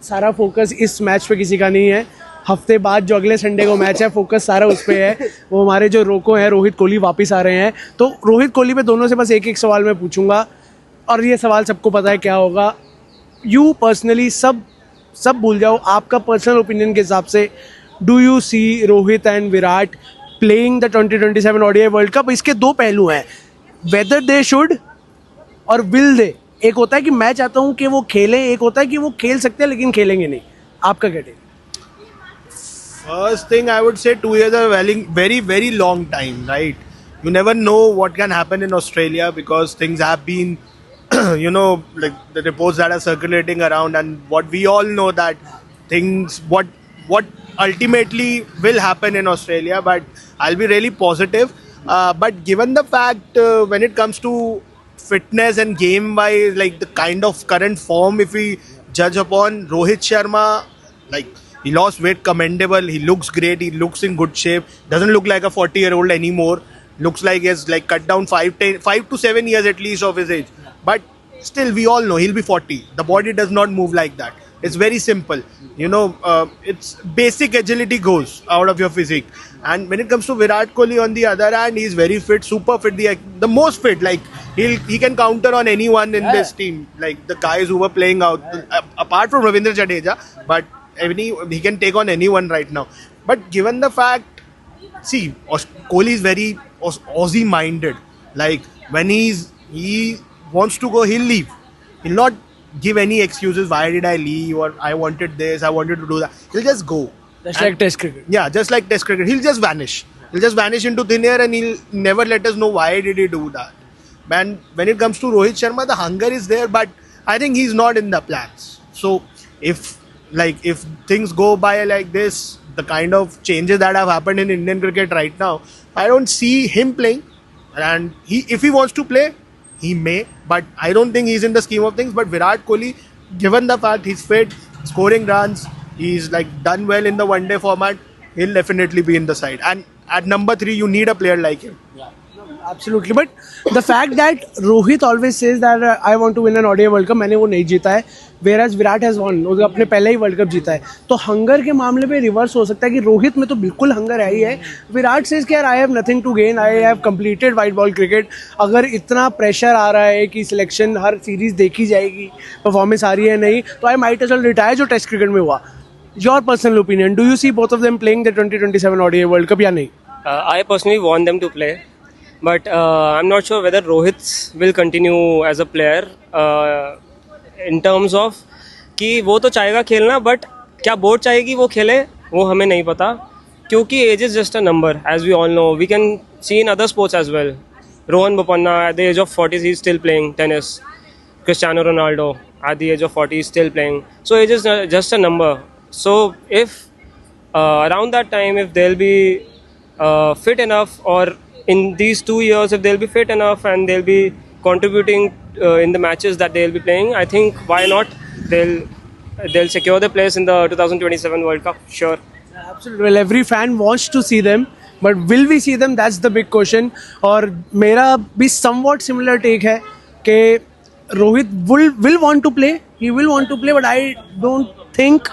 सारा फोकस इस मैच पे किसी का नहीं है. हफ्ते बाद जो अगले संडे को मैच है, फोकस सारा उस पे है. वो हमारे जो रोको हैं रोहित कोहली वापस आ रहे हैं. तो रोहित कोहली पे दोनों से बस एक एक सवाल मैं पूछूंगा, और ये सवाल सबको पता है क्या होगा. यू पर्सनली सब भूल जाओ, आपका पर्सनल ओपिनियन के हिसाब से do you see Rohit and Virat playing the 2027 ODI World Cup? इसके दो पहलू हैं, वेदर दे शुड और विल दे. एक होता है कि मैं चाहता हूँ कि वो खेलें, एक होता है कि वो खेल सकते हैं लेकिन खेलेंगे नहीं. आपका क्या take? First thing I would say, 2 years are very, very long time, right? You never know what can happen in Australia because things have been, like the reports that are circulating around, and what we all know that things, what ultimately will happen in Australia. But I'll be really positive. But given the fact when it comes to fitness and game-wise, like the kind of current form, if we judge upon Rohit Sharma, like. He lost weight, commendable. He looks great. He looks in good shape. Doesn't look like a 40-year-old anymore. Looks like he has like cut down 5 to 7 years at least of his age. But still, we all know he'll be 40. The body does not move like that. It's very simple. It's basic agility goes out of your physique. And when it comes to Virat Kohli, on the other hand, he's very fit, super fit, the most fit. Like he can counter on anyone in this team. Like the guys who were playing out, apart from Ravindra Jadeja, but he can take on anyone right now. But given the fact, see, Kohli is very Aussie minded. Like when he wants to go, he'll leave. He'll not give any excuses. Why did I leave? Or I wanted this, I wanted to do that. He'll just go. Just like Test cricket. Yeah, just like Test cricket. He'll just vanish. He'll just vanish into thin air, and he'll never let us know why did he do that. And when it comes to Rohit Sharma, the hunger is there, but I think he's not in the plans. So if things go by like this, the kind of changes that have happened in Indian cricket right now, I don't see him playing. And if he wants to play, he may, but I don't think he's in the scheme of things. But Virat Kohli, given the fact he's fit, scoring runs, he's like done well in the one day format, he'll definitely be in the side. And at number 3, you need a player like him. Absolutely, but the fact that Rohit always says that I want to win an ODI World Cup, मैंने वो नहीं जीता है, whereas Virat has won, उसने अपने पहले ही world cup जीता है. तो हंगर के मामले पे रिवर्स हो सकता है कि रोहित में तो बिल्कुल हंगर है ही है. विराट सेज कि यार I have nothing to gain, I have completed white ball cricket. अगर इतना प्रेशर आ रहा है कि सिलेक्शन हर सीरीज देखी जाएगी, परफॉर्मेंस आ रही है नहीं, तो I might as well retire जो टेस्ट क्रिकेट में हुआ. Your personal opinion, do you see both of them playing the 2027 ODI World Cup या नहीं? I personally want them to play, but I'm not sure whether Rohit will continue as a player in terms of कि वो तो चाहेगा खेलना, but क्या board चाहेगी वो खेले वो हमें नहीं पता, क्योंकि age is just a number. As we all know, we can see in other sports as well. Rohan Bopanna at the age of 40 he is still playing tennis. Cristiano Ronaldo at the age of 40 is still playing. So age is just a number. So if around that time, if they'll be fit enough, or in these 2 years if they'll be fit enough and they'll be contributing in the matches that they'll be playing, I think why not, they'll secure the place in the 2027 World Cup. Sure. Absolutely. Well, every fan wants to see them, but will we see them? That's the big question. और मेरा भी somewhat similar take है कि Rohit will want to play. He will want to play, but I don't think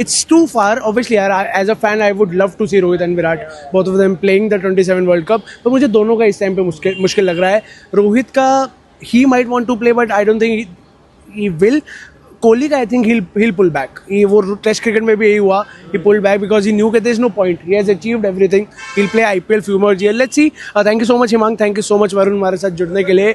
it's too far. Obviously, as a fan, I would love to see Rohit and Virat, both of them playing the 27 World Cup. तो मुझे दोनों का इस time पे मुश्किल लग रहा है. रोहित का he might want to play, but I don't think he will. Kohli का I think he'll pull back. वो टेस्ट क्रिकेट में भी यही हुआ. He pulled back because he knew that there's no point. He has achieved everything. He'll play IPL few more years. Let's see. Thank you so much Himang. Thank you so much Varun हमारे साथ जुड़ने के लिए.